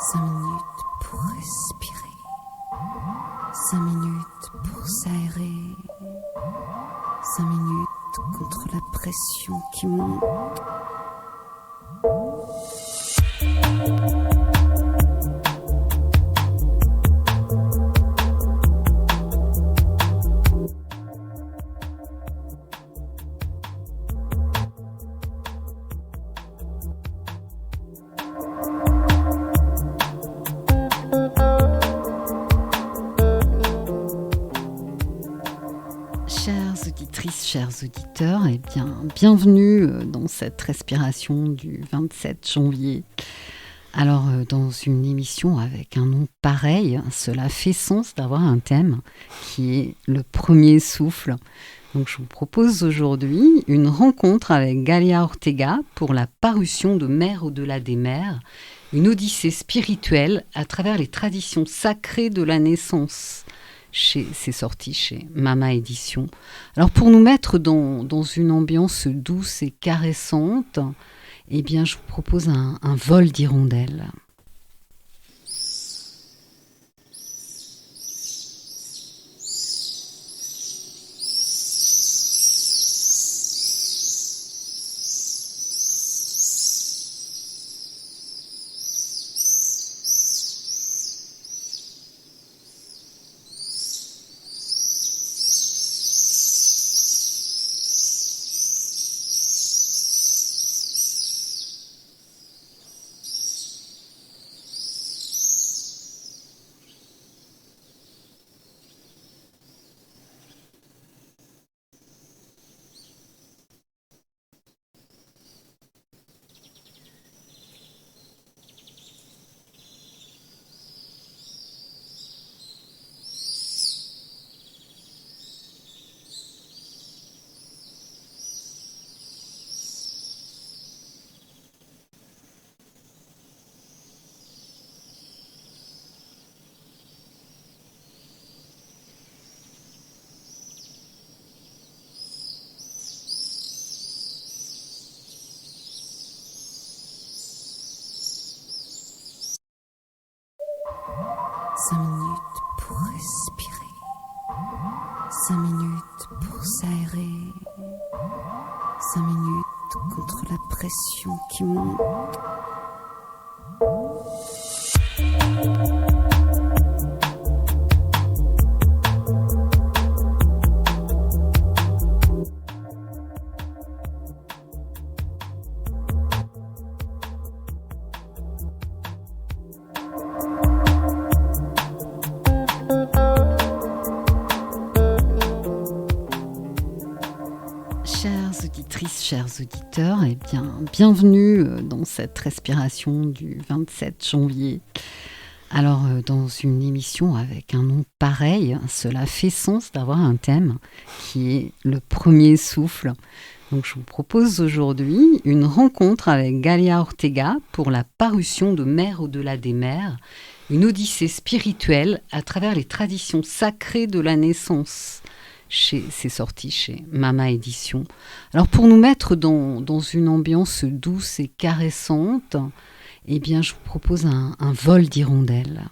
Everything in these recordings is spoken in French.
5 minutes pour respirer, 5 minutes pour s'aérer, 5 minutes contre la pression qui monte. Chères auditrices, chers auditeurs, bienvenue dans cette respiration du 27 janvier. Alors, dans une émission avec un nom pareil, cela fait sens d'avoir un thème qui est le premier souffle. Donc, je vous propose aujourd'hui une rencontre avec Galia Ortega pour la parution de Mère au-delà des mers, une odyssée spirituelle à travers les traditions sacrées de la naissance. C'est sorti chez Mama Édition. Alors pour nous mettre dans une ambiance douce et caressante, je vous propose un vol d'hirondelles. Cinq minutes pour respirer, 5 minutes pour s'aérer, 5 minutes contre la pression qui monte. Chères auditrices, chers auditeurs, bienvenue dans cette respiration du 27 janvier. Alors, dans une émission avec un nom pareil, cela fait sens d'avoir un thème qui est le premier souffle. Donc, je vous propose aujourd'hui une rencontre avec Galia Ortega pour la parution de Mère au-delà des mers, une odyssée spirituelle à travers les traditions sacrées de la naissance. C'est sorti chez Mama Édition. Alors pour nous mettre dans une ambiance douce et caressante, je vous propose un vol d'hirondelles.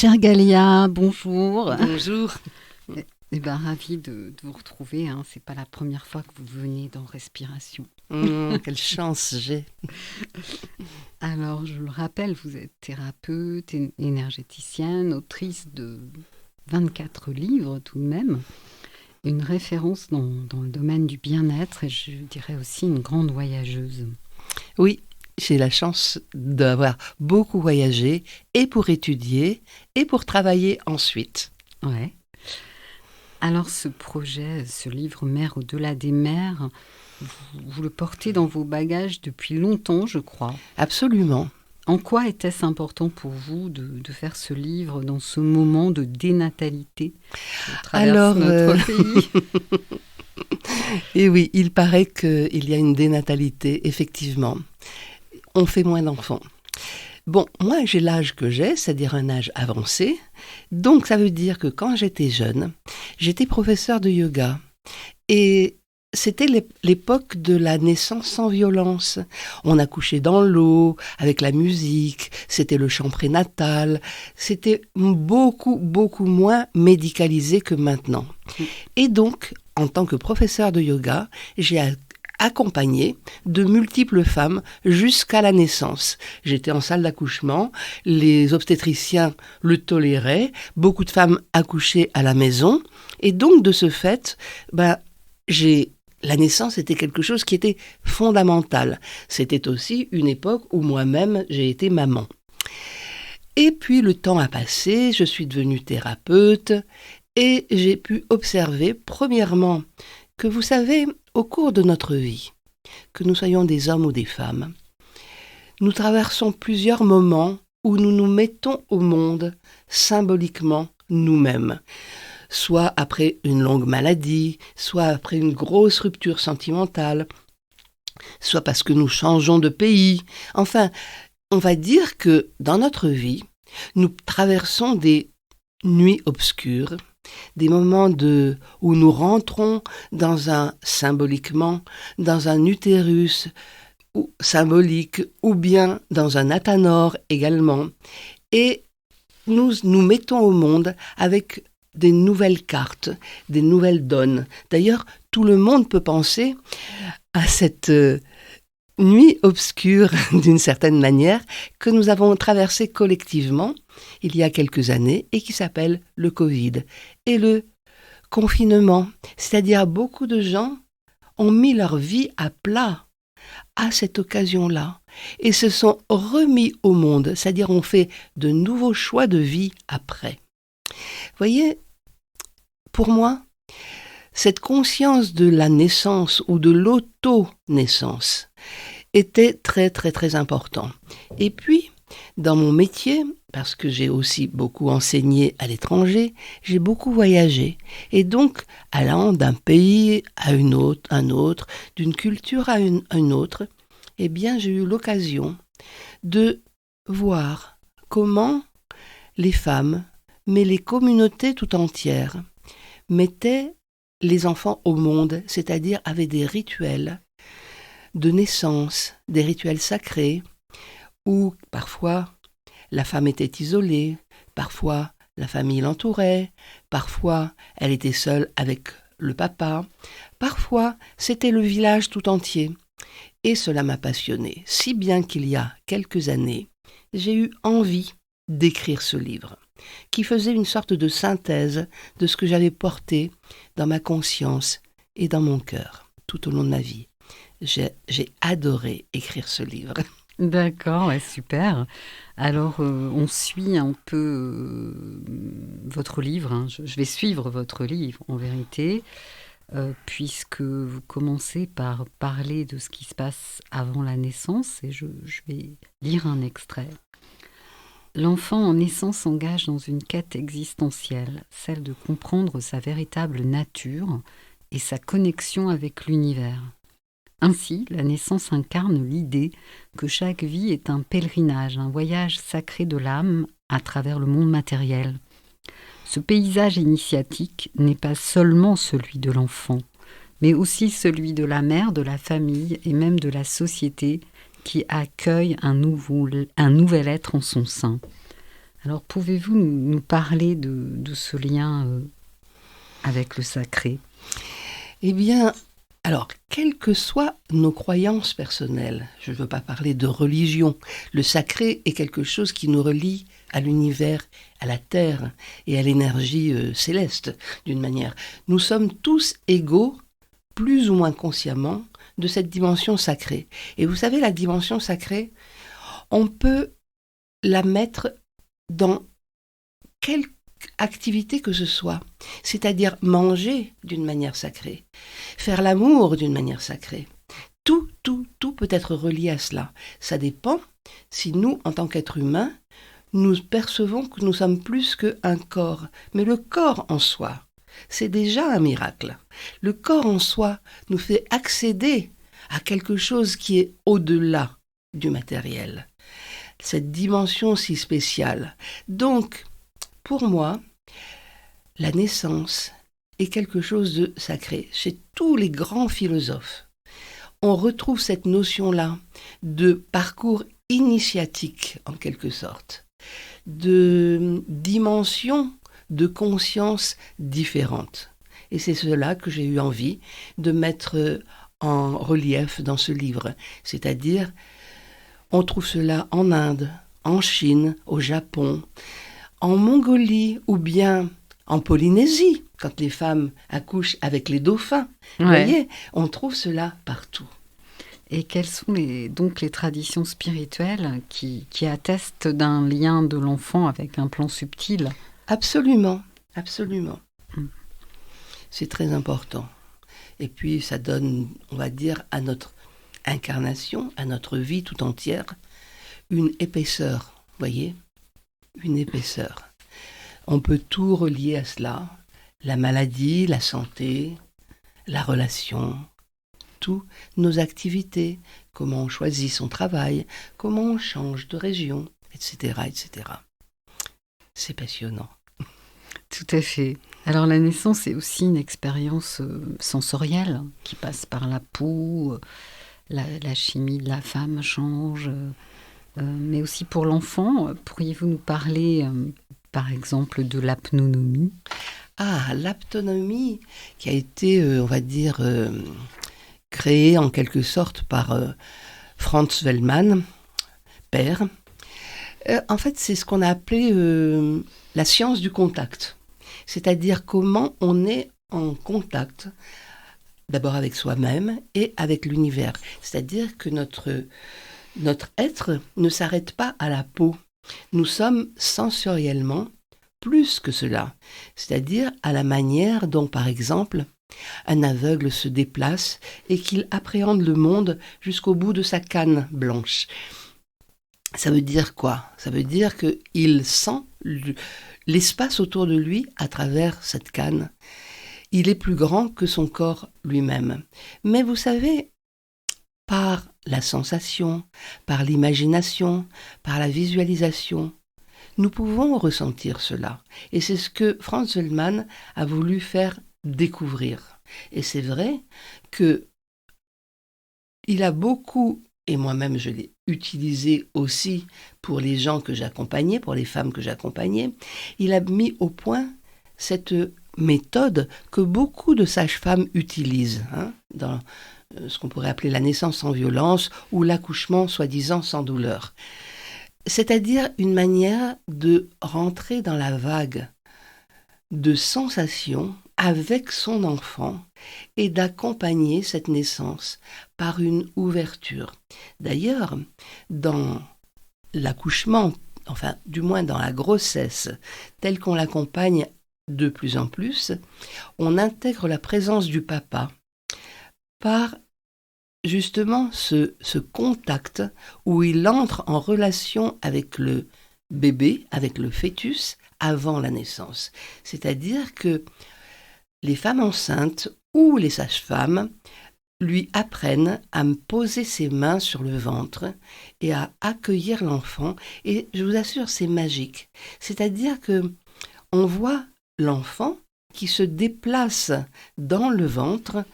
Chère Galia, bonjour. Bonjour. Ravie de vous retrouver. C'est pas la première fois que vous venez dans Respiration. Quelle chance j'ai. Alors, je le rappelle, vous êtes thérapeute, énergéticienne, autrice de 24 livres tout de même, une référence dans le domaine du bien-être et je dirais aussi une grande voyageuse. Oui, j'ai la chance d'avoir beaucoup voyagé et pour étudier et pour travailler ensuite. Ouais. Alors ce projet, ce livre Mère au-delà des mers, vous le portez dans vos bagages depuis longtemps, je crois. Absolument. En quoi était-ce important pour vous de faire ce livre dans ce moment de dénatalité qui traverse notre pays? Et oui, il paraît qu'il y a une dénatalité, effectivement. On fait moins d'enfants. Bon, moi j'ai l'âge que j'ai, c'est-à-dire un âge avancé. Donc ça veut dire que quand j'étais jeune, j'étais professeur de yoga. Et c'était l'époque de la naissance sans violence. On accouchait dans l'eau, avec la musique, c'était le chant prénatal. C'était beaucoup, beaucoup moins médicalisé que maintenant. Et donc, en tant que professeur de yoga, j'ai accompagné de multiples femmes jusqu'à la naissance. J'étais en salle d'accouchement, les obstétriciens le toléraient, beaucoup de femmes accouchaient à la maison, et donc de ce fait, la naissance était quelque chose qui était fondamental. C'était aussi une époque où moi-même j'ai été maman. Et puis le temps a passé, je suis devenue thérapeute, et j'ai pu observer, premièrement, que vous savez, au cours de notre vie, que nous soyons des hommes ou des femmes, nous traversons plusieurs moments où nous nous mettons au monde symboliquement nous-mêmes. Soit après une longue maladie, soit après une grosse rupture sentimentale, soit parce que nous changeons de pays. Enfin, on va dire que dans notre vie, nous traversons des nuits obscures, des moments où nous rentrons symboliquement dans un utérus symbolique ou bien dans un athanor également. Et nous nous mettons au monde avec des nouvelles cartes, des nouvelles donnes. D'ailleurs, tout le monde peut penser à cette nuit obscure, d'une certaine manière, que nous avons traversée collectivement il y a quelques années et qui s'appelle le Covid et le confinement. C'est-à-dire beaucoup de gens ont mis leur vie à plat à cette occasion-là et se sont remis au monde, c'est-à-dire ont fait de nouveaux choix de vie après. Vous voyez, pour moi, cette conscience de la naissance ou de l'auto-naissance était très très très important. Et puis, dans mon métier, parce que j'ai aussi beaucoup enseigné à l'étranger, j'ai beaucoup voyagé. Et donc, allant d'un pays à un autre, d'une culture à une autre, eh bien, j'ai eu l'occasion de voir comment les femmes, mais les communautés tout entières, mettaient les enfants au monde, c'est-à-dire avaient des rituels de naissance, des rituels sacrés, où parfois la femme était isolée, parfois la famille l'entourait, parfois elle était seule avec le papa, parfois c'était le village tout entier. Et cela m'a passionnée, si bien qu'il y a quelques années, j'ai eu envie d'écrire ce livre, qui faisait une sorte de synthèse de ce que j'avais porté dans ma conscience et dans mon cœur tout au long de ma vie. J'ai adoré écrire ce livre. D'accord, ouais, super. Alors, on suit un peu votre livre. Hein. Je vais suivre votre livre, en vérité, puisque vous commencez par parler de ce qui se passe avant la naissance, et je vais lire un extrait. L'enfant en naissance s'engage dans une quête existentielle, celle de comprendre sa véritable nature et sa connexion avec l'univers. Ainsi, la naissance incarne l'idée que chaque vie est un pèlerinage, un voyage sacré de l'âme à travers le monde matériel. Ce paysage initiatique n'est pas seulement celui de l'enfant, mais aussi celui de la mère, de la famille et même de la société qui accueille un nouvel être en son sein. Alors, pouvez-vous nous parler de ce lien avec le sacré? Eh bien, alors, quelles que soient nos croyances personnelles, je ne veux pas parler de religion, le sacré est quelque chose qui nous relie à l'univers, à la terre et à l'énergie céleste, d'une manière. Nous sommes tous égaux, plus ou moins consciemment, de cette dimension sacrée. Et vous savez, la dimension sacrée, on peut la mettre dans quelque activité que ce soit, c'est-à-dire manger d'une manière sacrée, faire l'amour d'une manière sacrée. Tout peut être relié à cela. Ça dépend si nous, en tant qu'êtres humains, nous percevons que nous sommes plus qu'un corps. Mais le corps en soi, c'est déjà un miracle. Le corps en soi nous fait accéder à quelque chose qui est au-delà du matériel. Cette dimension si spéciale. Donc, pour moi, la naissance est quelque chose de sacré. Chez tous les grands philosophes, on retrouve cette notion-là de parcours initiatique, en quelque sorte, de dimension de conscience différente. Et c'est cela que j'ai eu envie de mettre en relief dans ce livre. C'est-à-dire, on trouve cela en Inde, en Chine, au Japon, en Mongolie ou bien en Polynésie, quand les femmes accouchent avec les dauphins. Vous voyez, on trouve cela partout. Et quelles sont donc les traditions spirituelles qui attestent d'un lien de l'enfant avec un plan subtil? Absolument. C'est très important. Et puis ça donne, on va dire, à notre incarnation, à notre vie tout entière, une épaisseur, vous voyez, une épaisseur. On peut tout relier à cela, la maladie, la santé, la relation, toutes nos activités, comment on choisit son travail, comment on change de région, etc., etc. C'est passionnant. Tout à fait. Alors la naissance est aussi une expérience sensorielle qui passe par la peau, la chimie de la femme change, mais aussi pour l'enfant. Pourriez-vous nous parler, par exemple, de l'apnonomie? Ah, l'apnonomie qui a été, on va dire, créée en quelque sorte par Franz Wellmann, père. En fait, c'est ce qu'on a appelé la science du contact. C'est-à-dire comment on est en contact, d'abord avec soi-même et avec l'univers. C'est-à-dire que notre être ne s'arrête pas à la peau. Nous sommes sensoriellement plus que cela. C'est-à-dire à la manière dont, par exemple, un aveugle se déplace et qu'il appréhende le monde jusqu'au bout de sa canne blanche. Ça veut dire quoi? Ça veut dire qu'il sent l'espace autour de lui à travers cette canne. Il est plus grand que son corps lui-même. Mais vous savez, par la sensation, par l'imagination, par la visualisation, nous pouvons ressentir cela. Et c'est ce que Franz Wellmann a voulu faire découvrir. Et c'est vrai que il a beaucoup, et moi-même je l'ai utilisé aussi pour les gens que j'accompagnais, pour les femmes que j'accompagnais, il a mis au point cette méthode que beaucoup de sages-femmes utilisent dans ce qu'on pourrait appeler la naissance sans violence ou l'accouchement soi-disant sans douleur. C'est-à-dire une manière de rentrer dans la vague de sensations avec son enfant et d'accompagner cette naissance par une ouverture. D'ailleurs, dans l'accouchement, enfin du moins dans la grossesse, telle qu'on l'accompagne de plus en plus, on intègre la présence du papa par justement ce contact où il entre en relation avec le bébé, avec le fœtus, avant la naissance. C'est-à-dire que les femmes enceintes ou les sages-femmes lui apprennent à poser ses mains sur le ventre et à accueillir l'enfant. Et je vous assure, c'est magique. C'est-à-dire que on voit l'enfant qui se déplace dans le ventre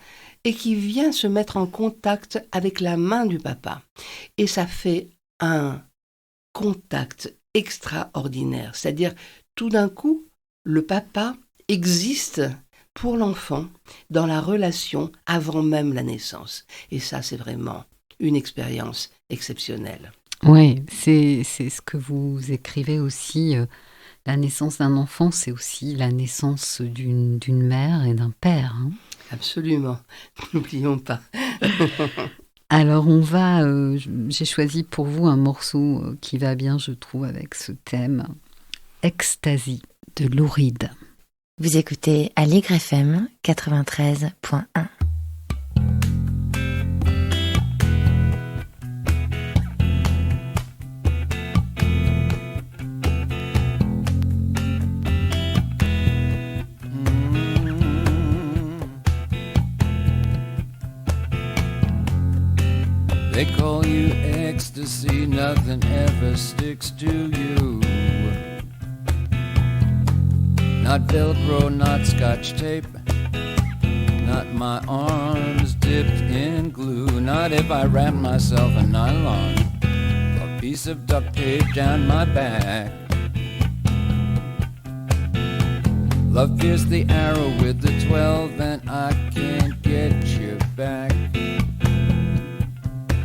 et qui vient se mettre en contact avec la main du papa. Et ça fait un contact extraordinaire. C'est-à-dire, tout d'un coup, le papa existe pour l'enfant dans la relation avant même la naissance. Et ça, c'est vraiment une expérience exceptionnelle. Oui, c'est ce que vous écrivez aussi. La naissance d'un enfant, c'est aussi la naissance d'une mère et d'un père. Hein. Absolument, n'oublions pas. Alors j'ai choisi pour vous un morceau qui va bien, je trouve, avec ce thème, Ecstasy de Lou Reed. Vous écoutez Aligre FM 93.1. They call you ecstasy, nothing ever sticks to you. Not Velcro, not Scotch tape, not my arms dipped in glue. Not if I wrap myself in nylon, a piece of duct tape down my back. Love pierced the arrow with the 12 and I can't get you back.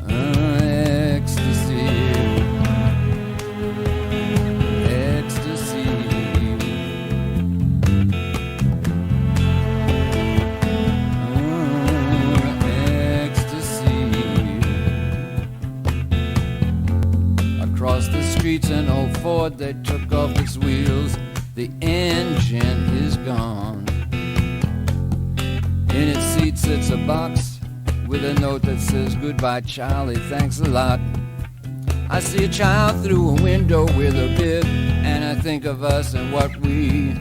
Ecstasy, ecstasy. Ecstasy. Across the streets an old Ford, they took off its wheels. The engine is gone. In its seat sits a box with a note that says, goodbye Charlie, thanks a lot. I see a child through a window with a bib, and I think of us and what we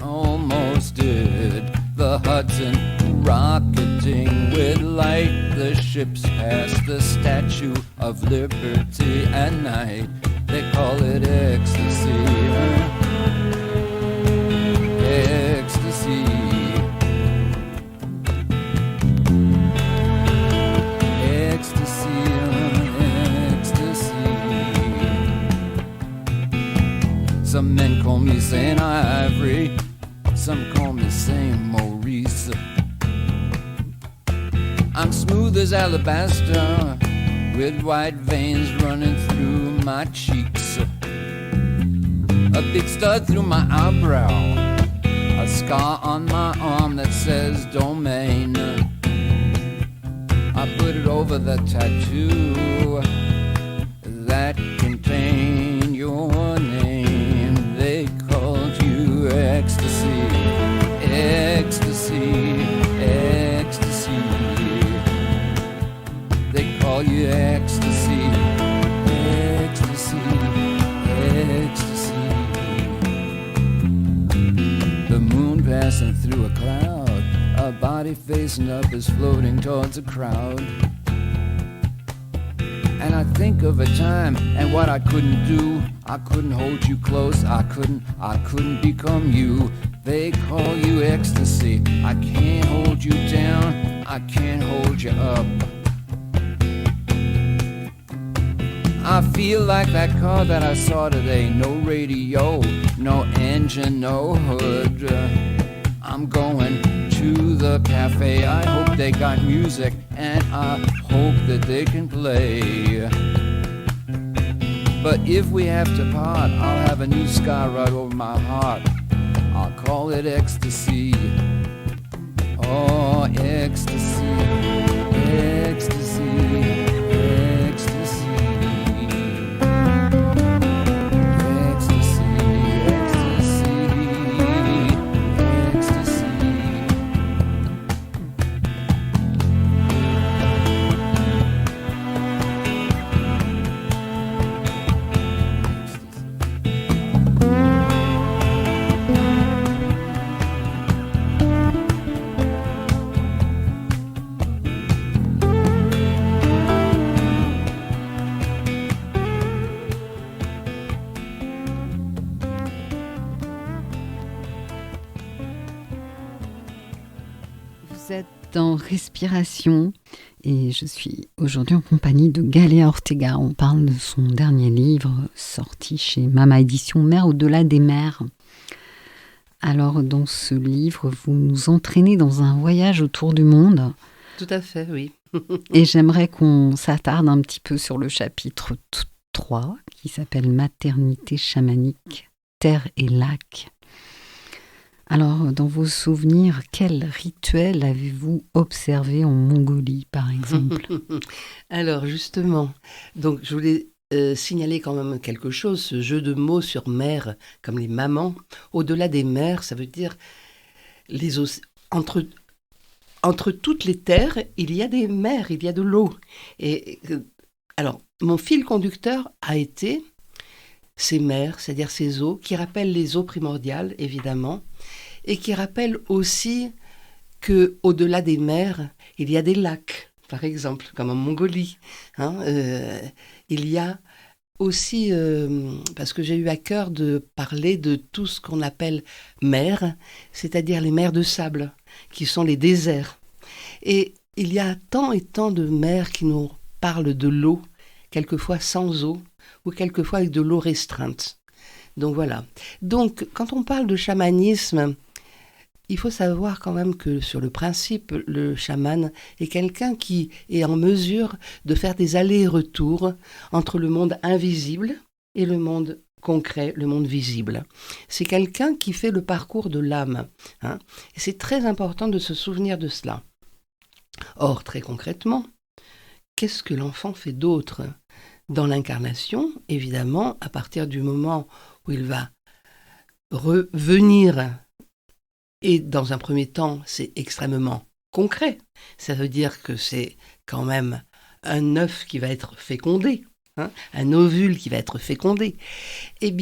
almost did. The Hudson rocketing with light, the ships past the Statue of Liberty at night. They call it ecstasy, ecstasy. Some men call me St. Ivory, some call me St. Maurice. I'm smooth as alabaster, with white veins running through my cheeks. A big stud through my eyebrow, a scar on my arm that says domain. I put it over the tattoo that contained your name. They called you ecstasy, ecstasy, ecstasy. They call you ecstasy, ecstasy, ecstasy. The moon passing through a cloud, a body facing up is floating towards a crowd. And I think of a time and what I couldn't do. I couldn't hold you close, I couldn't become you. They call you ecstasy. I can't hold you down, I can't hold you up. I feel like that car that I saw today. No radio, no engine, no hood. I'm going to the cafe. I hope they got music and I hope that they can play. But if we have to part, I'll have a new scar right over my heart. I'll call it ecstasy. Oh, ecstasy, ecstasy, ecstasy. Ecstasy, ecstasy, Vous êtes dans Respiration et je suis aujourd'hui en compagnie de Galéa Ortega. On parle de son dernier livre sorti chez Mama Édition, Mère au-delà des mers. Alors dans ce livre, vous nous entraînez dans un voyage autour du monde. Tout à fait, oui. Et j'aimerais qu'on s'attarde un petit peu sur le chapitre 3 qui s'appelle Maternité chamanique, terre et lac. Alors, dans vos souvenirs, quel rituel avez-vous observé en Mongolie, par exemple ? Alors, justement, donc je voulais signaler quand même quelque chose, ce jeu de mots sur mère, comme les mamans. Au-delà des mers, ça veut dire entre toutes les terres, il y a des mers, il y a de l'eau. Alors, mon fil conducteur a été ces mers, c'est-à-dire ces eaux, qui rappellent les eaux primordiales, évidemment, et qui rappellent aussi qu'au-delà des mers, il y a des lacs, par exemple, comme en Mongolie. Il y a aussi, parce que j'ai eu à cœur de parler de tout ce qu'on appelle mers, c'est-à-dire les mers de sable, qui sont les déserts. Et il y a tant et tant de mers qui nous parlent de l'eau, quelquefois sans eau, ou quelquefois avec de l'eau restreinte. Donc voilà. Donc, quand on parle de chamanisme, il faut savoir quand même que sur le principe, le chaman est quelqu'un qui est en mesure de faire des allers-retours entre le monde invisible et le monde concret, le monde visible. C'est quelqu'un qui fait le parcours de l'âme. Et c'est très important de se souvenir de cela. Or, très concrètement, qu'est-ce que l'enfant fait d'autre ? Dans l'incarnation, évidemment, à partir du moment où il va revenir, et dans un premier temps, c'est extrêmement concret. Ça veut dire que c'est quand même un œuf qui va être fécondé, un ovule qui va être fécondé, et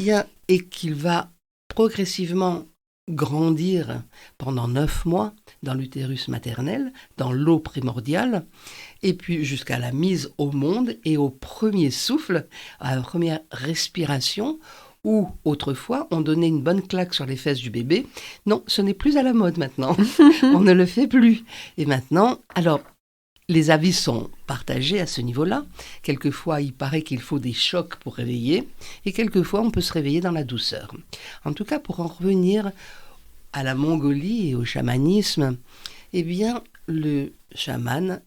qu'il va progressivement grandir pendant 9 mois dans l'utérus maternel, dans l'eau primordiale, et puis jusqu'à la mise au monde et au premier souffle, à la première respiration, où autrefois on donnait une bonne claque sur les fesses du bébé. Non, ce n'est plus à la mode maintenant. On ne le fait plus. Et maintenant, alors, les avis sont partagés à ce niveau-là. Quelquefois, il paraît qu'il faut des chocs pour réveiller, et quelquefois, on peut se réveiller dans la douceur. En tout cas, pour en revenir à la Mongolie et au chamanisme, le chaman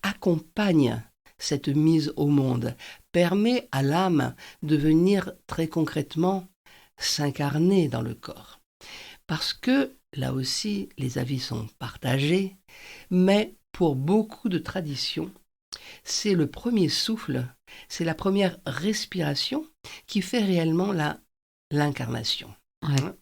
accompagne cette mise au monde, permet à l'âme de venir très concrètement s'incarner dans le corps. Parce que, là aussi, les avis sont partagés, mais pour beaucoup de traditions, c'est le premier souffle, c'est la première respiration qui fait réellement l'incarnation. Ouais.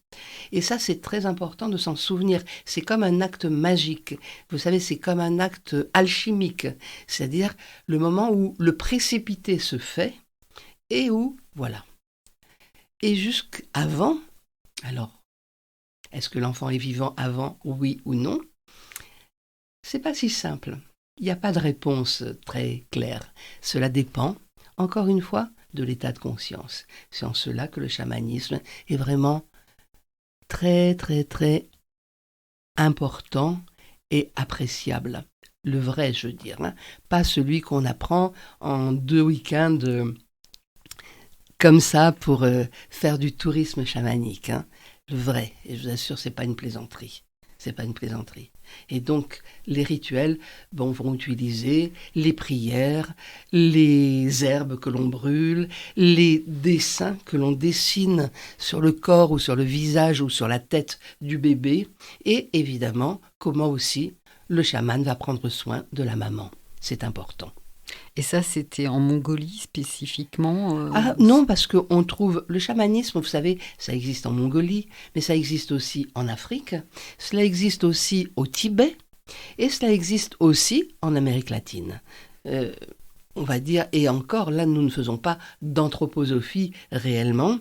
Et ça, c'est très important de s'en souvenir. C'est comme un acte magique. Vous savez, c'est comme un acte alchimique. C'est-à-dire le moment où le précipité se fait et où, voilà. Et jusqu'avant, alors, est-ce que l'enfant est vivant avant, oui ou non ? C'est pas si simple. Il n'y a pas de réponse très claire. Cela dépend, encore une fois, de l'état de conscience. C'est en cela que le chamanisme est vraiment très, très, très important et appréciable. Le vrai, je veux dire, pas celui qu'on apprend en 2 week-ends comme ça pour faire du tourisme chamanique. Le vrai, et je vous assure, c'est pas une plaisanterie. C'est pas une plaisanterie. Et donc, les rituels vont utiliser les prières, les herbes que l'on brûle, les dessins que l'on dessine sur le corps ou sur le visage ou sur la tête du bébé, et évidemment, comment aussi le chaman va prendre soin de la maman. C'est important. Et ça, c'était en Mongolie spécifiquement Non, parce qu'on trouve le chamanisme, vous savez, ça existe en Mongolie, mais ça existe aussi en Afrique, cela existe aussi au Tibet, et cela existe aussi en Amérique latine. On va dire, et encore, là, nous ne faisons pas d'anthroposophie réellement,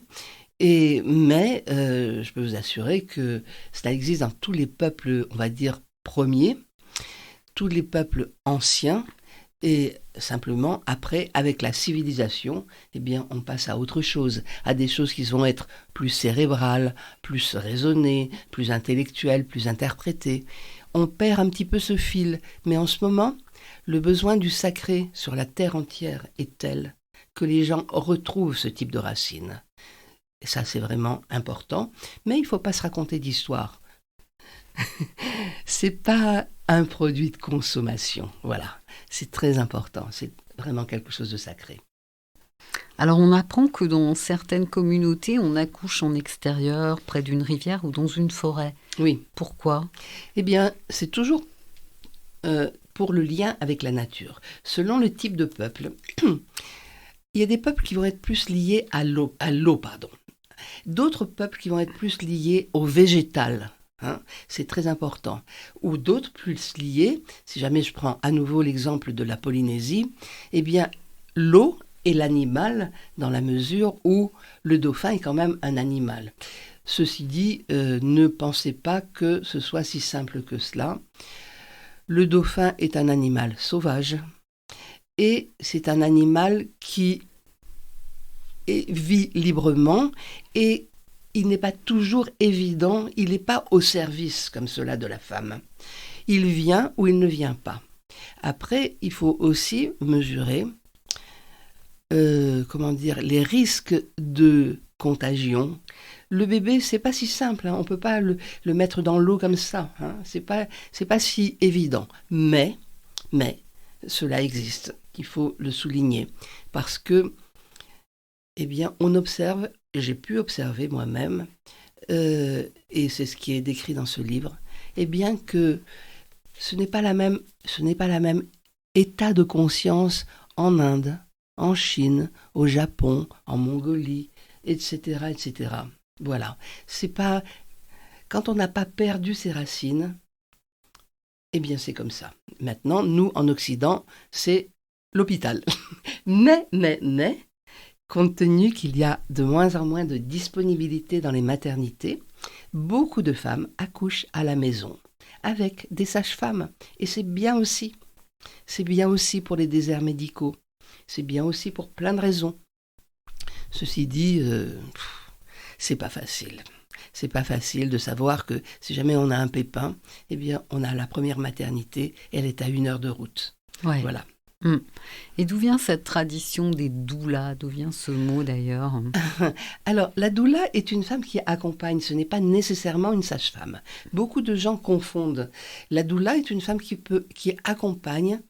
mais je peux vous assurer que cela existe dans tous les peuples, on va dire, premiers, tous les peuples anciens. Et simplement, après, avec la civilisation, on passe à autre chose, à des choses qui vont être plus cérébrales, plus raisonnées, plus intellectuelles, plus interprétées. on perd un petit peu ce fil. Mais en ce moment, le besoin du sacré sur la terre entière est tel que les gens retrouvent ce type de racines. Et ça, c'est vraiment important. Mais il ne faut pas se raconter d'histoire. C'est pas un produit de consommation. Voilà. C'est très important. C'est vraiment quelque chose de sacré. Alors on apprend que dans certaines communautés, on accouche en extérieur, près d'une rivière ou dans une forêt. Oui. Pourquoi ? Eh bien, c'est toujours pour le lien avec la nature. Selon le type de peuple, il y a des peuples qui vont être plus liés à l'eau, D'autres peuples qui vont être plus liés au végétal. C'est très important. Ou d'autres plus liés, si jamais je prends à nouveau l'exemple de la Polynésie, eh bien, l'eau est l'animal dans la mesure où le dauphin est quand même un animal. Ceci dit, ne pensez pas que ce soit si simple que cela. Le dauphin est un animal sauvage et c'est un animal qui vit librement et il n'est pas toujours évident, il n'est pas au service comme cela de la femme. Il vient ou il ne vient pas. Après, il faut aussi mesurer les risques de contagion. Le bébé, c'est pas si simple, on peut pas le mettre dans l'eau comme ça, c'est pas si évident. Mais cela existe, il faut le souligner, parce que, eh bien, on observe, j'ai pu observer moi-même, et c'est ce qui est décrit dans ce livre, eh bien que ce n'est pas la même état de conscience en Inde, en Chine, au Japon, en Mongolie, etc., etc. Voilà. C'est pas... Quand on n'a pas perdu ses racines, eh bien c'est comme ça. Maintenant, nous, en Occident, c'est l'hôpital. Mais, compte tenu qu'il y a de moins en moins de disponibilité dans les maternités, beaucoup de femmes accouchent à la maison, avec des sages-femmes. Et c'est bien aussi. C'est bien aussi pour les déserts médicaux. C'est bien aussi pour plein de raisons. Ceci dit, c'est pas facile. C'est pas facile de savoir que si jamais on a un pépin, eh bien, on a la première maternité, elle est à 1 heure de route. Ouais. Voilà. Et d'où vient cette tradition des doulas ? D'où vient ce mot d'ailleurs ? Alors, la doula est une femme qui accompagne, ce n'est pas nécessairement une sage-femme. Beaucoup de gens confondent. La doula est une femme qui accompagne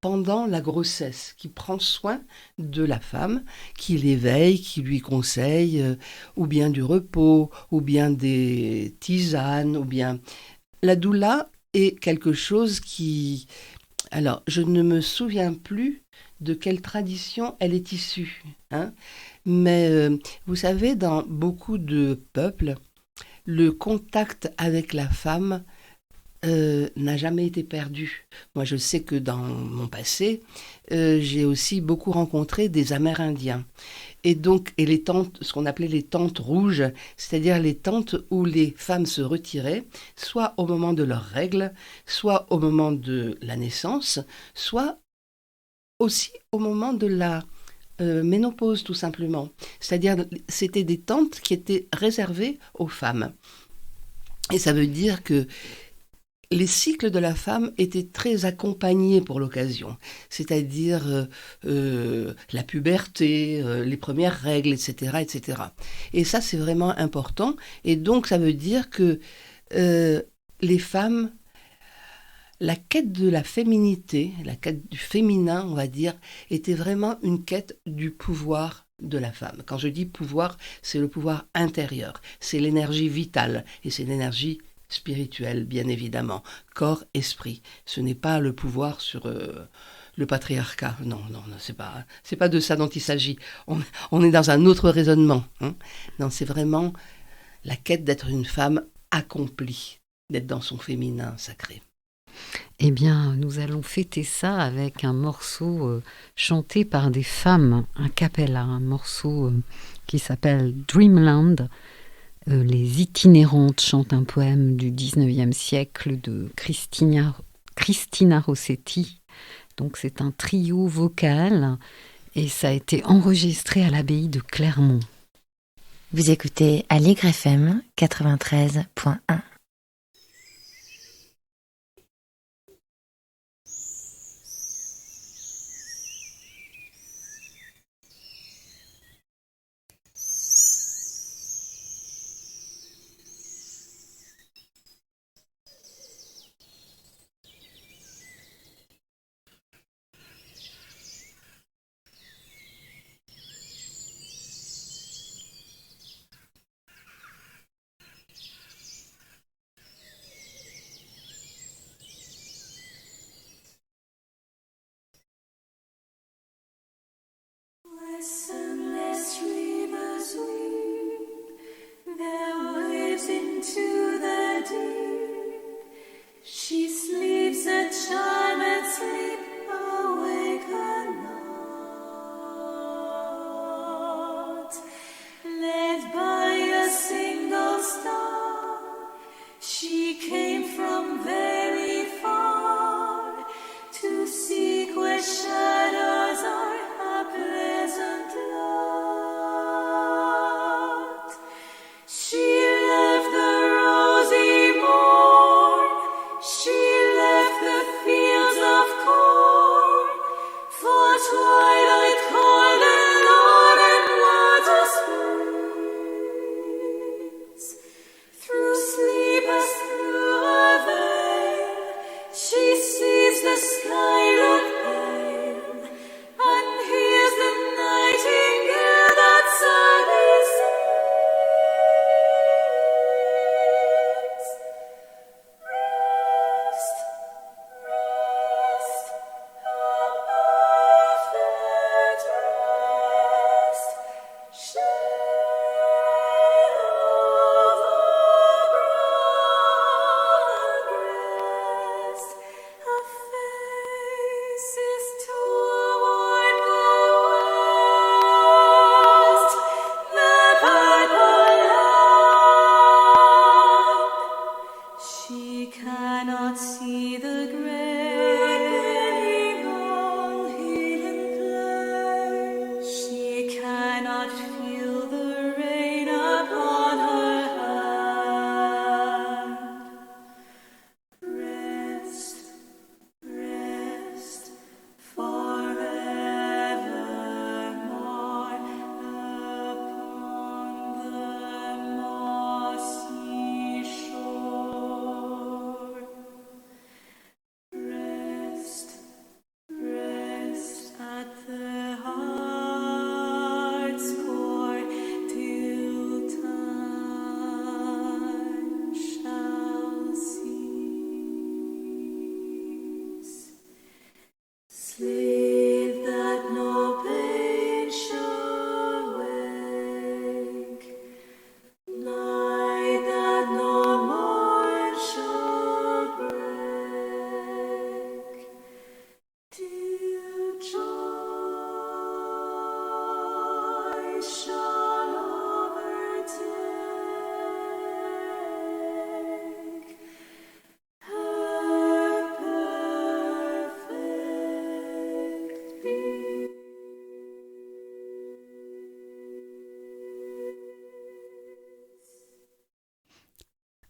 pendant la grossesse, qui prend soin de la femme, qui l'éveille, qui lui conseille, ou bien du repos, ou bien des tisanes, ou bien... La doula est quelque chose qui... Alors, je ne me souviens plus de quelle tradition elle est issue, mais vous savez, dans beaucoup de peuples, le contact avec la femme n'a jamais été perdu. Moi, je sais que dans mon passé, j'ai aussi beaucoup rencontré des Amérindiens. Et donc, les tentes, ce qu'on appelait les tentes rouges, c'est-à-dire les tentes où les femmes se retiraient, soit au moment de leurs règles, soit au moment de la naissance, soit aussi au moment de la ménopause, tout simplement. C'est-à-dire, c'était des tentes qui étaient réservées aux femmes. Et ça veut dire que les cycles de la femme étaient très accompagnés pour l'occasion, c'est-à-dire la puberté, les premières règles, etc., etc. Et ça, c'est vraiment important. Et donc, ça veut dire que les femmes, la quête de la féminité, la quête du féminin, on va dire, était vraiment une quête du pouvoir de la femme. Quand je dis pouvoir, c'est le pouvoir intérieur, c'est l'énergie vitale et c'est l'énergie spirituel, bien évidemment, corps, esprit. Ce n'est pas le pouvoir sur le patriarcat. Non, c'est pas de ça dont il s'agit. On est dans un autre raisonnement. Non, c'est vraiment la quête d'être une femme accomplie, d'être dans son féminin sacré. Eh bien, nous allons fêter ça avec un morceau chanté par des femmes, un cappella, un morceau qui s'appelle Dreamland. Les Itinérantes chantent un poème du 19e siècle de Cristina Rossetti. Donc c'est un trio vocal et ça a été enregistré à l'abbaye de Clermont. Vous écoutez Aligre FM 93.1.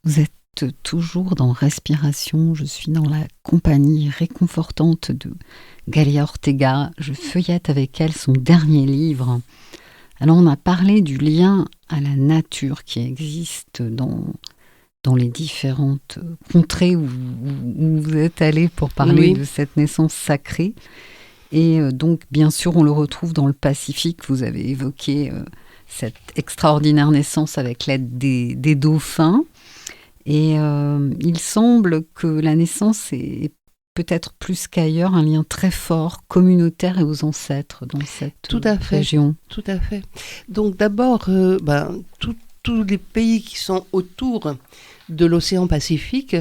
Vous êtes toujours dans Respiration. Je suis dans la compagnie réconfortante de Galia Ortega. Je feuillette avec elle son dernier livre. Alors, on a parlé du lien à la nature qui existe dans les différentes contrées où vous êtes allé pour parler de cette naissance sacrée. Et donc, bien sûr, on le retrouve dans le Pacifique. Vous avez évoqué cette extraordinaire naissance avec l'aide des dauphins. Et il semble que la naissance est peut-être plus qu'ailleurs un lien très fort, communautaire et aux ancêtres dans cette région. Tout à fait. Donc d'abord, tous les pays qui sont autour de l'océan Pacifique,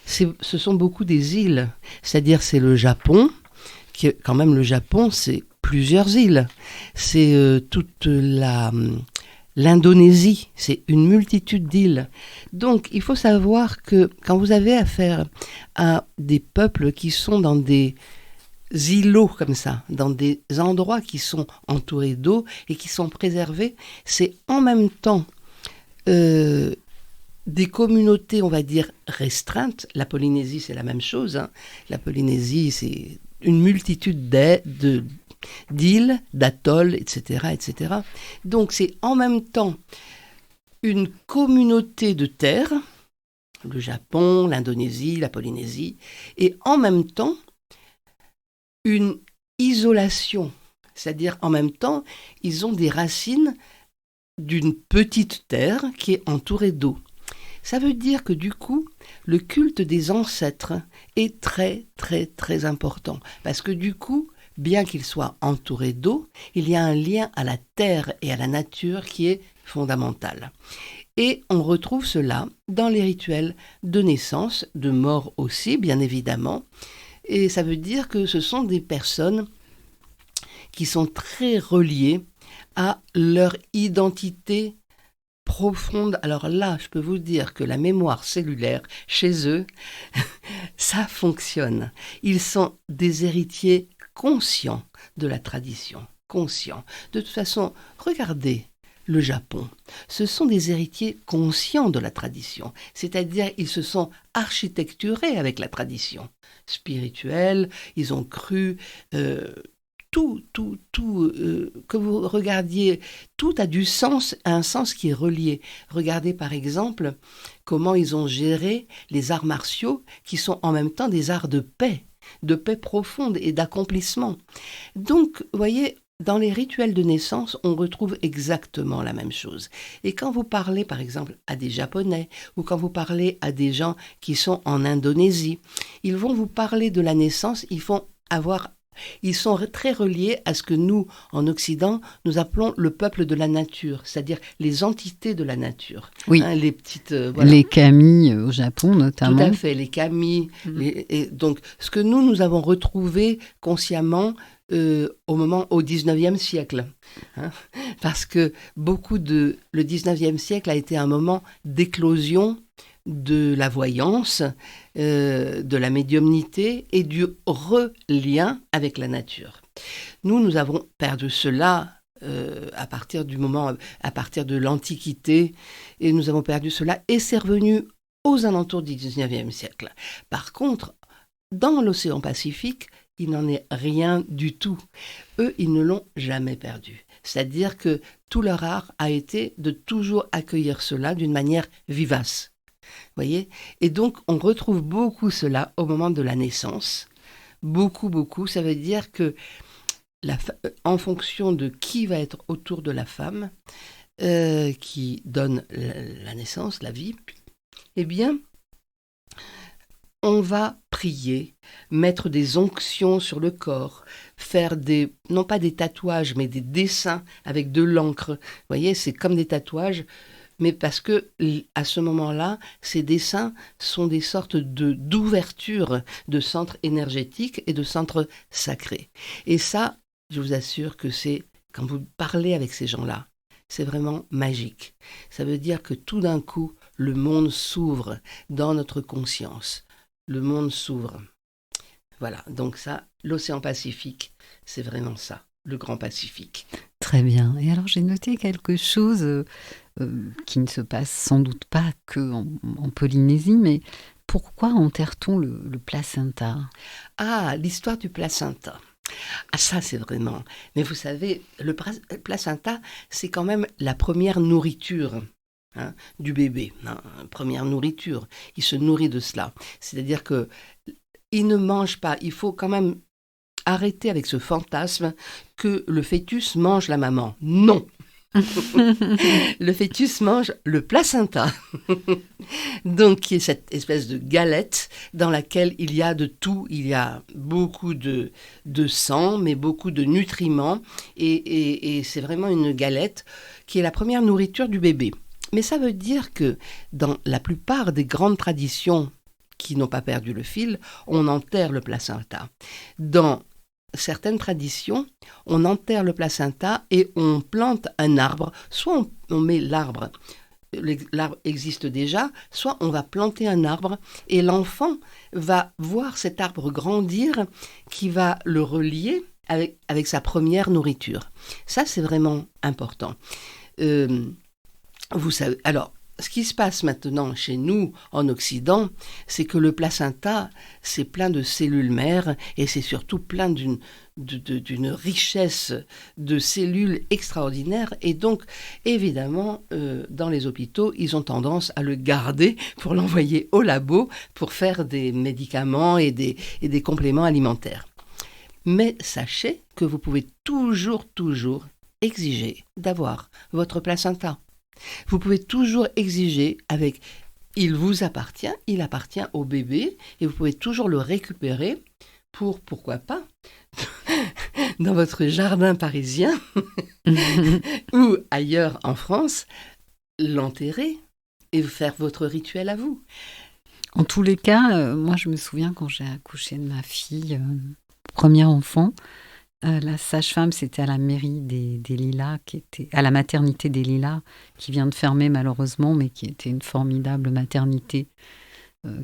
ce sont beaucoup des îles. C'est-à-dire c'est le Japon, qui quand même le Japon, c'est plusieurs îles. C'est toute l'Indonésie, c'est une multitude d'îles. Donc, il faut savoir que quand vous avez affaire à des peuples qui sont dans des îlots comme ça, dans des endroits qui sont entourés d'eau et qui sont préservés, c'est en même temps des communautés, on va dire, restreintes. La Polynésie, c'est la même chose. Hein. La Polynésie, c'est une multitude d'îles, d'atolls, etc., etc. Donc c'est en même temps une communauté de terre, le Japon, l'Indonésie, la Polynésie, et en même temps une isolation, c'est-à-dire en même temps ils ont des racines d'une petite terre qui est entourée d'eau. Ça veut dire que du coup, le culte des ancêtres est très, très, très important. Parce que du coup, bien qu'il soit entouré d'eau, il y a un lien à la terre et à la nature qui est fondamental. Et on retrouve cela dans les rituels de naissance, de mort aussi, bien évidemment. Et ça veut dire que ce sont des personnes qui sont très reliées à leur identité profonde. Alors là, je peux vous dire que la mémoire cellulaire, chez eux, ça fonctionne. Ils sont des héritiers conscients de la tradition, conscients. De toute façon, regardez le Japon. Ce sont des héritiers conscients de la tradition, c'est-à-dire ils se sont architecturés avec la tradition spirituelle, ils ont cru... Tout, que vous regardiez, tout a du sens, un sens qui est relié. Regardez par exemple comment ils ont géré les arts martiaux qui sont en même temps des arts de paix profonde et d'accomplissement. Donc, vous voyez, dans les rituels de naissance, on retrouve exactement la même chose. Et quand vous parlez par exemple à des Japonais ou quand vous parlez à des gens qui sont en Indonésie, ils vont vous parler de la naissance, ils sont très reliés à ce que nous, en Occident, nous appelons le peuple de la nature, c'est-à-dire les entités de la nature. Oui, hein, les petites... Les kami au Japon notamment. Tout à fait, les kami. Et donc, ce que nous avons retrouvé consciemment au 19e siècle. Hein, parce que le 19e siècle a été un moment d'éclosion de la voyance, de la médiumnité et du relien avec la nature. Nous avons perdu cela à partir de l'Antiquité, et nous avons perdu cela, et c'est revenu aux alentours du 19e siècle. Par contre, dans l'océan Pacifique, il n'en est rien du tout. Eux, ils ne l'ont jamais perdu. C'est-à-dire que tout leur art a été de toujours accueillir cela d'une manière vivace. Voyez ? Et donc, on retrouve beaucoup cela au moment de la naissance. Beaucoup, beaucoup. Ça veut dire que, en fonction de qui va être autour de la femme, qui donne la naissance, la vie, eh bien, on va prier, mettre des onctions sur le corps, faire non pas des tatouages, mais des dessins avec de l'encre. Vous voyez, c'est comme des tatouages, mais parce que à ce moment-là, ces dessins sont des sortes d'ouverture de centres énergétiques et de centres sacrés. Et ça, je vous assure que c'est, quand vous parlez avec ces gens-là, c'est vraiment magique. Ça veut dire que tout d'un coup, le monde s'ouvre dans notre conscience. Le monde s'ouvre. Voilà, donc ça, l'océan Pacifique, c'est vraiment ça. le grand Pacifique. Très bien. Et alors, j'ai noté quelque chose qui ne se passe sans doute pas en Polynésie, mais pourquoi enterre-t-on le placenta ? Ah, l'histoire du placenta. Ah, ça, c'est vraiment... Mais vous savez, le placenta, c'est quand même la première nourriture du bébé. Première nourriture. Il se nourrit de cela. C'est-à-dire que il ne mange pas. Il faut quand même arrêter avec ce fantasme que le fœtus mange la maman. Non. Le fœtus mange le placenta. Donc, qui est cette espèce de galette dans laquelle il y a de tout. Il y a beaucoup de sang, mais beaucoup de nutriments. Et c'est vraiment une galette qui est la première nourriture du bébé. Mais ça veut dire que dans la plupart des grandes traditions qui n'ont pas perdu le fil, on enterre le placenta. Dans certaines traditions, on enterre le placenta et on plante un arbre. Soit on met l'arbre existe déjà, soit on va planter un arbre et l'enfant va voir cet arbre grandir qui va le relier avec sa première nourriture. Ça, c'est vraiment important. Vous savez, alors, ce qui se passe maintenant chez nous, en Occident, c'est que le placenta, c'est plein de cellules mères et c'est surtout plein d'une richesse de cellules extraordinaires. Et donc, évidemment, dans les hôpitaux, ils ont tendance à le garder pour l'envoyer au labo pour faire des médicaments et des compléments alimentaires. Mais sachez que vous pouvez toujours exiger d'avoir votre placenta. Vous pouvez toujours exiger il vous appartient, il appartient au bébé et vous pouvez toujours le récupérer pour, pourquoi pas, dans votre jardin parisien ou ailleurs en France, l'enterrer et faire votre rituel à vous. En tous les cas, moi je me souviens quand j'ai accouché de ma fille, premier enfant, la sage-femme, c'était à la mairie des Lilas, à la maternité des Lilas, qui vient de fermer malheureusement, mais qui était une formidable maternité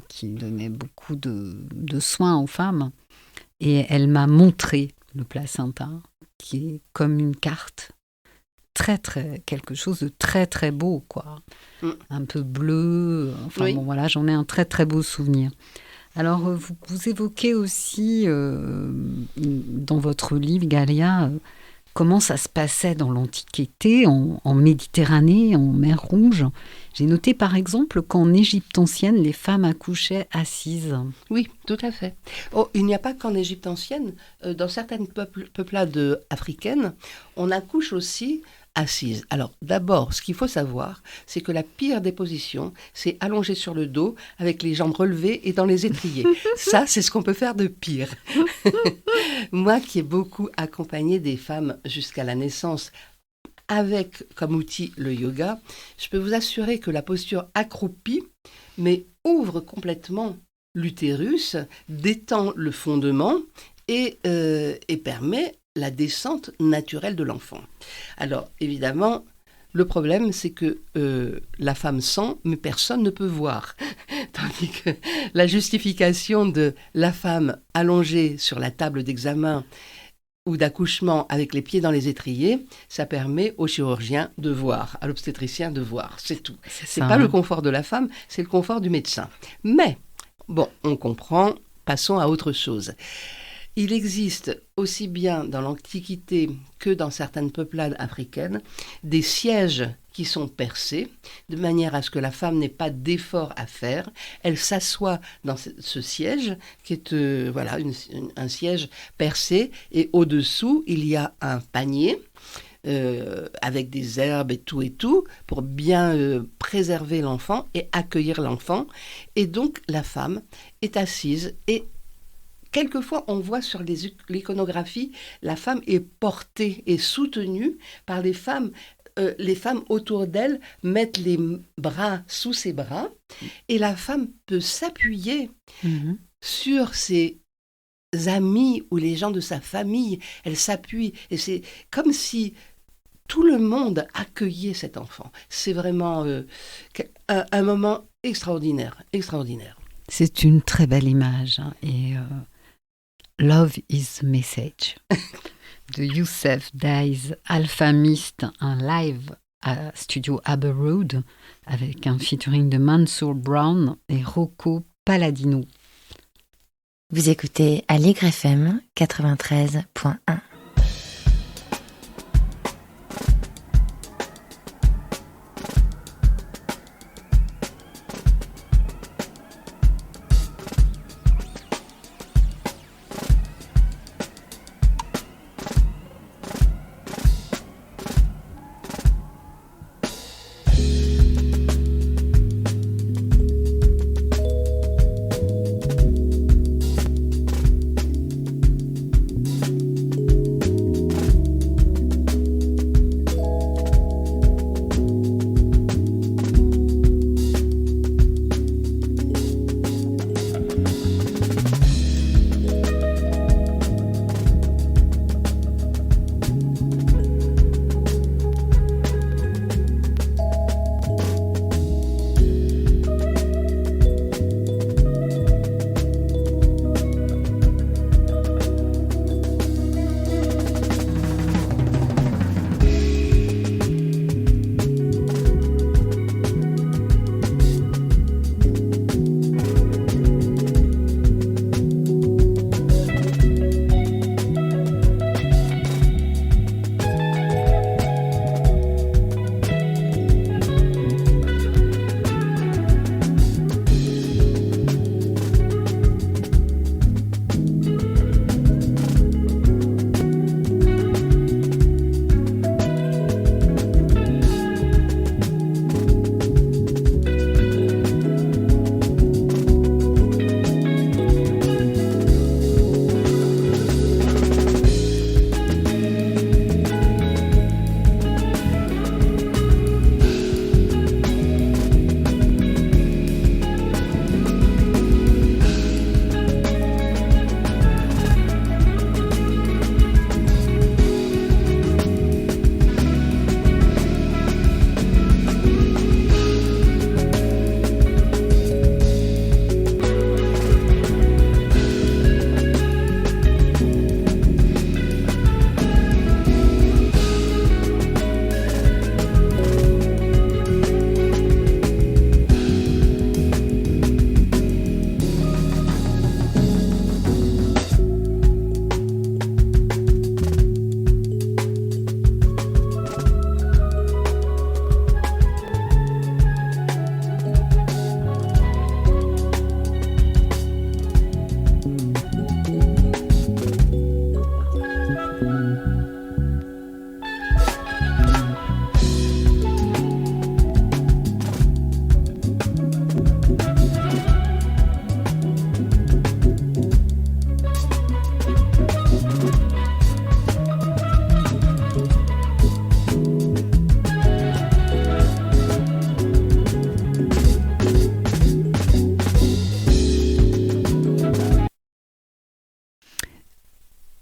qui donnait beaucoup de soins aux femmes. Et elle m'a montré le placenta, qui est comme une carte, quelque chose de très très beau, quoi. Un peu bleu. Enfin oui. Bon, voilà, j'en ai un très très beau souvenir. Alors, vous évoquez aussi dans votre livre, Galia, comment ça se passait dans l'Antiquité, en Méditerranée, en mer Rouge. J'ai noté par exemple qu'en Égypte ancienne, les femmes accouchaient assises. Oui, tout à fait. Oh, il n'y a pas qu'en Égypte ancienne. Dans certaines peuplades africaines, on accouche aussi assise. Alors d'abord, ce qu'il faut savoir, c'est que la pire des positions, c'est allongé sur le dos, avec les jambes relevées et dans les étriers. Ça, c'est ce qu'on peut faire de pire. Moi qui ai beaucoup accompagné des femmes jusqu'à la naissance, avec comme outil le yoga, je peux vous assurer que la posture accroupie, mais ouvre complètement l'utérus, détend le fondement et permet la descente naturelle de l'enfant. Alors, évidemment, le problème, c'est que la femme sent, mais personne ne peut voir. Tandis que la justification de la femme allongée sur la table d'examen ou d'accouchement avec les pieds dans les étriers, ça permet au chirurgien de voir, à l'obstétricien de voir, c'est tout. C'est pas le confort de la femme, c'est le confort du médecin. Mais, bon, on comprend, passons à autre chose. Il existe aussi bien dans l'Antiquité que dans certaines peuplades africaines des sièges qui sont percés de manière à ce que la femme n'ait pas d'effort à faire. Elle s'assoit dans ce siège qui est un siège percé et au-dessous il y a un panier avec des herbes et tout pour bien préserver l'enfant et accueillir l'enfant. Et donc la femme est assise et quelquefois, on voit sur l'iconographie, la femme est portée et soutenue par les femmes. Les femmes autour d'elle mettent les bras sous ses bras et la femme peut s'appuyer sur ses amis ou les gens de sa famille. Elle s'appuie et c'est comme si tout le monde accueillait cet enfant. C'est vraiment un moment extraordinaire. C'est une très belle image et... Love is the message. de Youssef Days, Alpha Mist, un live à Studio Abbey Road avec un featuring de Mansour Brown et Rocco Palladino. Vous écoutez Aligre FM 93.1.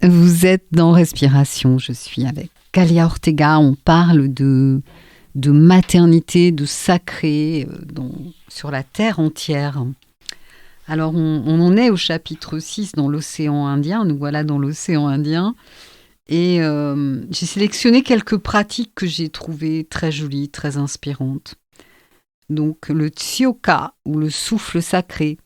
Vous êtes dans Respiration, je suis avec Kalia Ortega, on parle de maternité, de sacré sur la terre entière. Alors on en est au chapitre 6 dans l'océan Indien, nous voilà dans l'océan Indien, et j'ai sélectionné quelques pratiques que j'ai trouvées très jolies, très inspirantes. Donc le tsioka, ou le souffle sacré.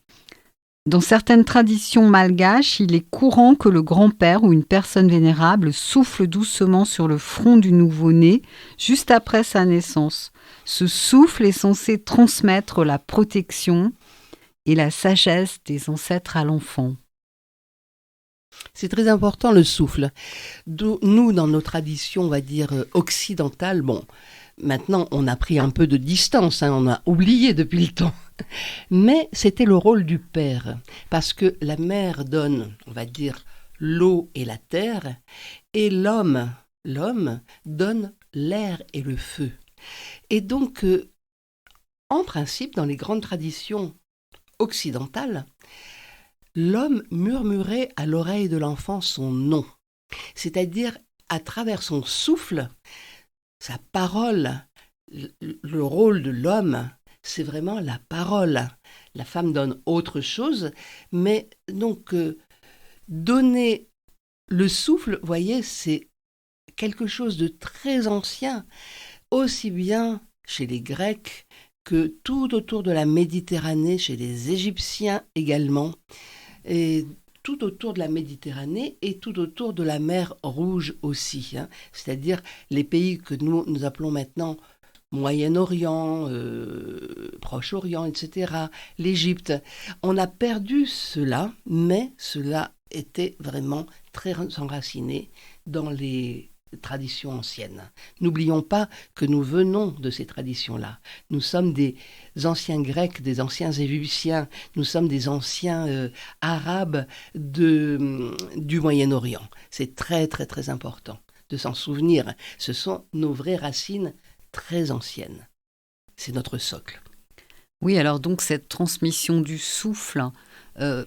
Dans certaines traditions malgaches, il est courant que le grand-père ou une personne vénérable souffle doucement sur le front du nouveau-né juste après sa naissance. Ce souffle est censé transmettre la protection et la sagesse des ancêtres à l'enfant. C'est très important le souffle. Nous, dans nos traditions, on va dire occidentales, maintenant on a pris un peu de distance, on a oublié depuis le temps. Mais c'était le rôle du père, parce que la mère donne, on va dire, l'eau et la terre, et l'homme donne l'air et le feu. Et donc, en principe, dans les grandes traditions occidentales, l'homme murmurait à l'oreille de l'enfant son nom, c'est-à-dire à travers son souffle, sa parole. Le rôle de l'homme, c'est vraiment la parole. La femme donne autre chose, mais donc donner le souffle, voyez, c'est quelque chose de très ancien, aussi bien chez les Grecs que tout autour de la Méditerranée, chez les Égyptiens également, et tout autour de la Méditerranée et tout autour de la mer Rouge aussi, hein. C'est-à-dire les pays que nous appelons maintenant Moyen-Orient, Proche-Orient, etc., l'Égypte. On a perdu cela, mais cela était vraiment très enraciné dans les traditions anciennes. N'oublions pas que nous venons de ces traditions-là. Nous sommes des anciens Grecs, des anciens Égyptiens, nous sommes des anciens Arabes du Moyen-Orient. C'est très, très, très important de s'en souvenir. Ce sont nos vraies racines très anciennes. C'est notre socle. Oui, alors donc cette transmission du souffle,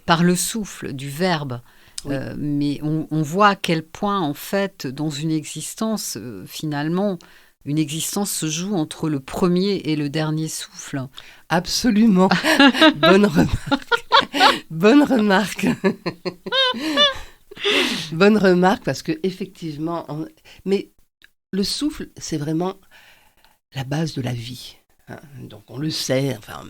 par le souffle, du verbe, oui. Mais on voit à quel point, en fait, dans une existence, finalement, une existence se joue entre le premier et le dernier souffle. Absolument. Bonne remarque. Bonne remarque. Bonne remarque, parce que effectivement, mais le souffle, c'est vraiment la base de la vie. Hein. Donc on le sait, enfin,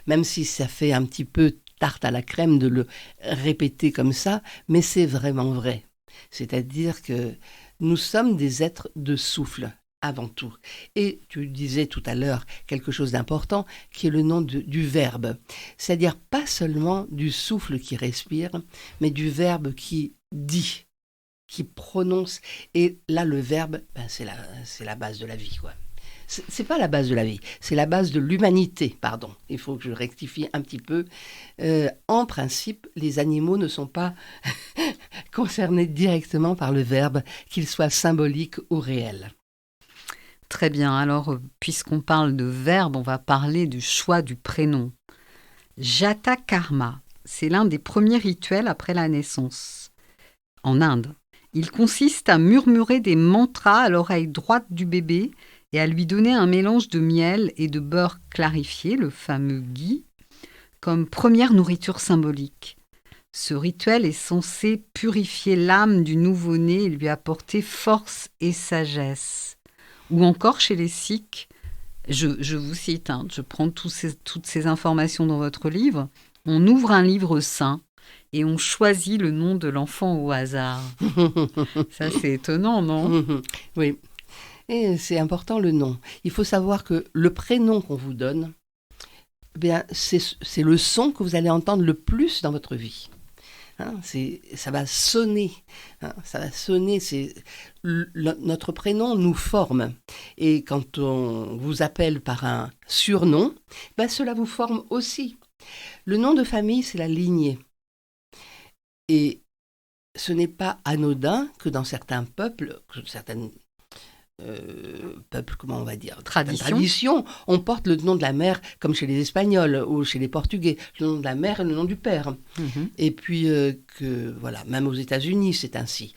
même si ça fait un petit peu tarte à la crème de le répéter comme ça, mais c'est vraiment vrai. C'est-à-dire que nous sommes des êtres de souffle avant tout. Et tu disais tout à l'heure quelque chose d'important qui est le nom du verbe. C'est-à-dire pas seulement du souffle qui respire, mais du verbe qui dit, qui prononce. Et là, le verbe, c'est la base de la vie, quoi. C'est pas la base de la vie, c'est la base de l'humanité, pardon. Il faut que je rectifie un petit peu. En principe, les animaux ne sont pas concernés directement par le verbe, qu'il soit symbolique ou réel. Très bien, alors puisqu'on parle de verbe, on va parler du choix du prénom. Jata Karma, c'est l'un des premiers rituels après la naissance. En Inde, il consiste à murmurer des mantras à l'oreille droite du bébé et à lui donner un mélange de miel et de beurre clarifié, le fameux ghee, comme première nourriture symbolique. Ce rituel est censé purifier l'âme du nouveau-né et lui apporter force et sagesse. Ou encore chez les Sikhs, je vous cite, je prends toutes ces informations dans votre livre, on ouvre un livre saint et on choisit le nom de l'enfant au hasard. Ça, c'est étonnant, non ? Oui. Et c'est important le nom. Il faut savoir que le prénom qu'on vous donne, c'est le son que vous allez entendre le plus dans votre vie. Ça va sonner. Ça va sonner. Notre prénom nous forme. Et quand on vous appelle par un surnom, cela vous forme aussi. Le nom de famille, c'est la lignée. Et ce n'est pas anodin que dans certains peuples, certaines comment on va dire, tradition, on porte le nom de la mère, comme chez les Espagnols ou chez les Portugais, le nom de la mère et le nom du père. Mm-hmm. Et puis, voilà, même aux États-Unis, c'est ainsi.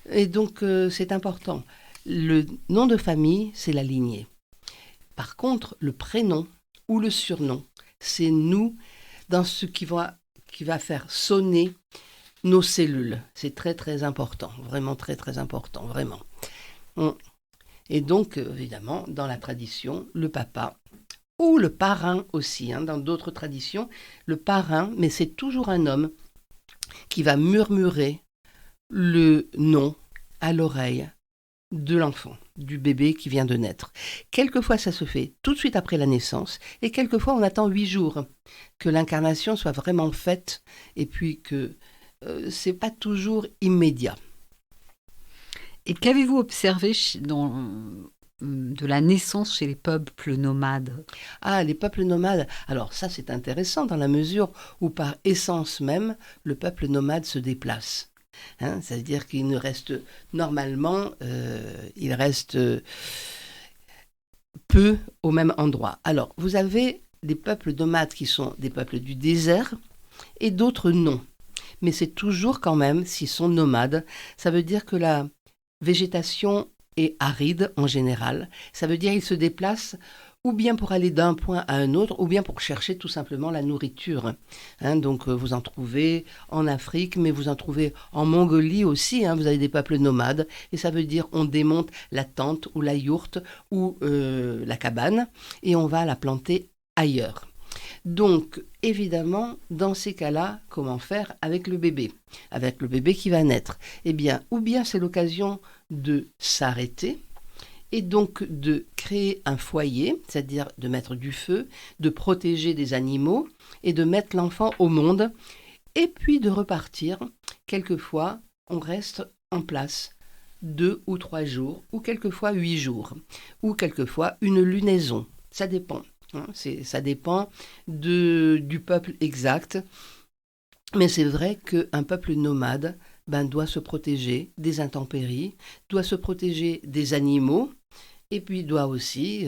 Et donc, c'est important. Le nom de famille, c'est la lignée. Par contre, le prénom ou le surnom, c'est nous, dans ce qui va faire sonner nos cellules. C'est très, très important. Vraiment très, très important. Vraiment. Et donc, évidemment, dans la tradition, le papa, ou le parrain aussi, dans d'autres traditions, le parrain, mais c'est toujours un homme qui va murmurer le nom à l'oreille de l'enfant, du bébé qui vient de naître. Quelquefois, ça se fait tout de suite après la naissance, et quelquefois, on attend 8 jours que l'incarnation soit vraiment faite, et puis que c'est pas toujours immédiat. Et qu'avez-vous observé de la naissance chez les peuples nomades ? Ah, les peuples nomades. Alors ça, c'est intéressant dans la mesure où, par essence même, le peuple nomade se déplace. C'est-à-dire qu'il ne reste, normalement, il reste peu au même endroit. Alors, vous avez des peuples nomades qui sont des peuples du désert et d'autres non. Mais c'est toujours quand même, s'ils sont nomades, ça veut dire que la végétation est aride en général. Ça veut dire qu'ils se déplacent ou bien pour aller d'un point à un autre, ou bien pour chercher tout simplement la nourriture. Donc vous en trouvez en Afrique, mais vous en trouvez en Mongolie aussi. Vous avez des peuples nomades, et ça veut dire on démonte la tente ou la yourte ou la cabane, et on va la planter ailleurs. Donc, évidemment, dans ces cas-là, comment faire avec le bébé qui va naître? Eh bien, ou bien c'est l'occasion de s'arrêter, et donc de créer un foyer, c'est-à-dire de mettre du feu, de protéger des animaux et de mettre l'enfant au monde, et puis de repartir. Quelquefois, on reste en place 2 ou 3 jours, ou quelquefois 8 jours, ou quelquefois une lunaison. Ça dépend. Ça dépend du peuple exact. Mais c'est vrai qu'un peuple nomade doit se protéger des intempéries, doit se protéger des animaux, et puis doit aussi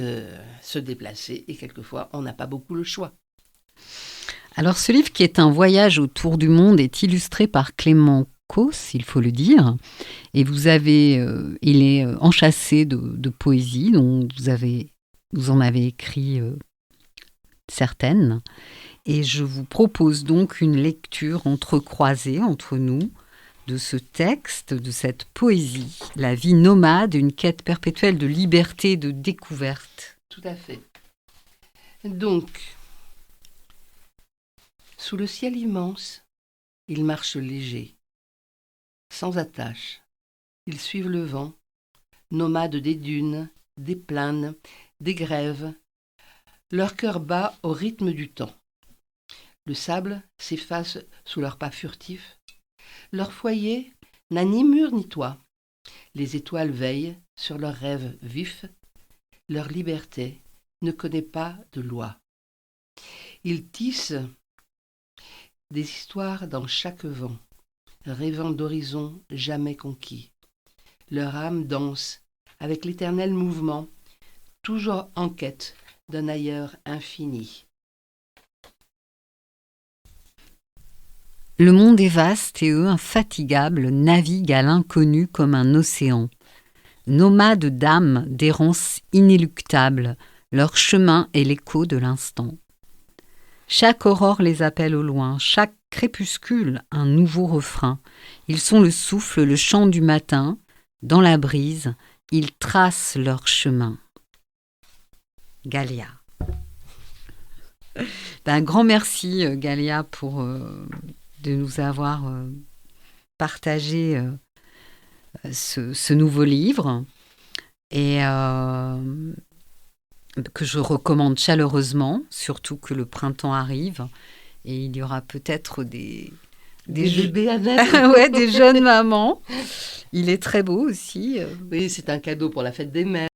se déplacer, et quelquefois on n'a pas beaucoup le choix. Alors ce livre qui est un voyage autour du monde est illustré par Clément Causse, il faut le dire, et il est enchâssé de poésie dont vous en avez écrit certaines, et je vous propose donc une lecture entrecroisée entre nous de ce texte, de cette poésie, la vie nomade, une quête perpétuelle de liberté et de découverte. Tout à fait. Donc, sous le ciel immense, ils marchent légers, sans attache. Ils suivent le vent, nomades des dunes, des plaines, des grèves. Leur cœur bat au rythme du temps. Le sable s'efface sous leurs pas furtifs. Leur foyer n'a ni mur ni toit. Les étoiles veillent sur leurs rêves vifs. Leur liberté ne connaît pas de loi. Ils tissent des histoires dans chaque vent, rêvant d'horizons jamais conquis. Leur âme danse avec l'éternel mouvement, toujours en quête d'un ailleurs infini. Le monde est vaste et eux, infatigables, naviguent à l'inconnu comme un océan. Nomades d'âme, d'errance inéluctable, leur chemin est l'écho de l'instant. Chaque aurore les appelle au loin, chaque crépuscule un nouveau refrain. Ils sont le souffle, le chant du matin. Dans la brise, ils tracent leur chemin. Galia. Un grand merci, Galia, de nous avoir partagé ce nouveau livre et que je recommande chaleureusement, surtout que le printemps arrive et il y aura peut-être des bébés à naître. Ouais, des jeunes mamans. Il est très beau aussi. Oui, c'est un cadeau pour la fête des mères.